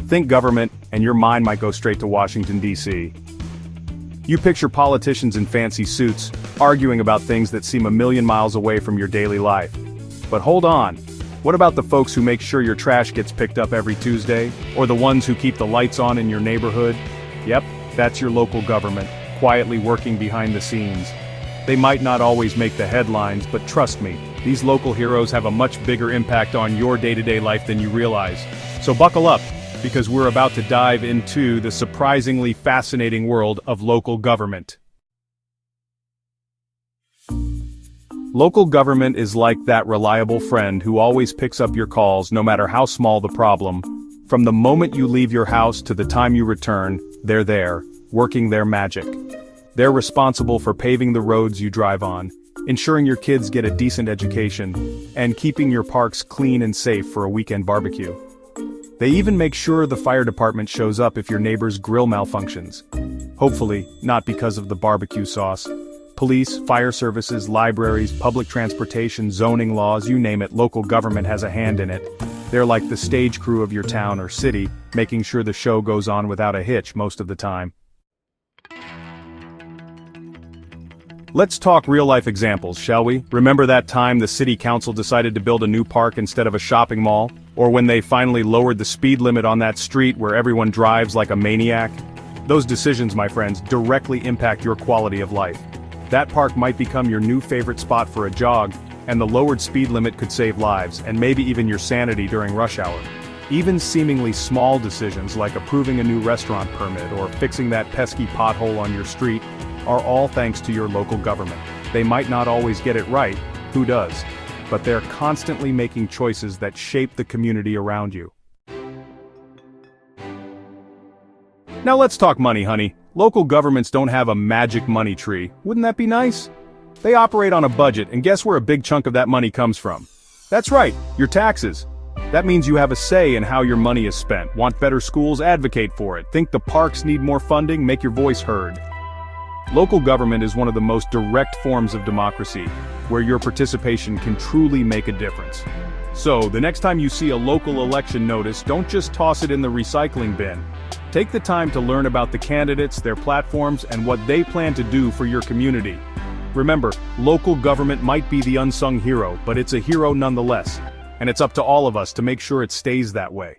Think government, and your mind might go straight to Washington, D.C. You picture politicians in fancy suits, arguing about things that seem a million miles away from your daily life. But hold on. What about the folks who make sure your trash gets picked up every Tuesday? Or the ones who keep the lights on in your neighborhood? Yep, that's your local government, quietly working behind the scenes. They might not always make the headlines, but trust me, these local heroes have a much bigger impact on your day-to-day life than you realize. So buckle up, because we're about to dive into the surprisingly fascinating world of local government. Local government is like that reliable friend who always picks up your calls no matter how small the problem. From the moment you leave your house to the time you return, they're there, working their magic. They're responsible for paving the roads you drive on, ensuring your kids get a decent education, and keeping your parks clean and safe for a weekend barbecue. They even make sure the fire department shows up if your neighbor's grill malfunctions. Hopefully, not because of the barbecue sauce. Police, fire services, libraries, public transportation, zoning laws, you name it, local government has a hand in it. They're like the stage crew of your town or city, making sure the show goes on without a hitch most of the time. Let's talk real-life examples, shall we? Remember that time the city council decided to build a new park instead of a shopping mall? Or when they finally lowered the speed limit on that street where everyone drives like a maniac? Those decisions, my friends, directly impact your quality of life. That park might become your new favorite spot for a jog, and the lowered speed limit could save lives, and maybe even your sanity during rush hour. Even seemingly small decisions like approving a new restaurant permit or fixing that pesky pothole on your street are all thanks to your local government. They might not always get it right, who does? But they're constantly making choices that shape the community around you. Now let's talk money, honey. Local governments don't have a magic money tree. Wouldn't that be nice? They operate on a budget, and guess where a big chunk of that money comes from? That's right, your taxes. That means you have a say in how your money is spent. Want better schools? Advocate for it. Think the parks need more funding? Make your voice heard. Local government is one of the most direct forms of democracy, where your participation can truly make a difference. So, the next time you see a local election notice, don't just toss it in the recycling bin. Take the time to learn about the candidates, their platforms, and what they plan to do for your community. Remember, local government might be the unsung hero, but it's a hero nonetheless. And it's up to all of us to make sure it stays that way.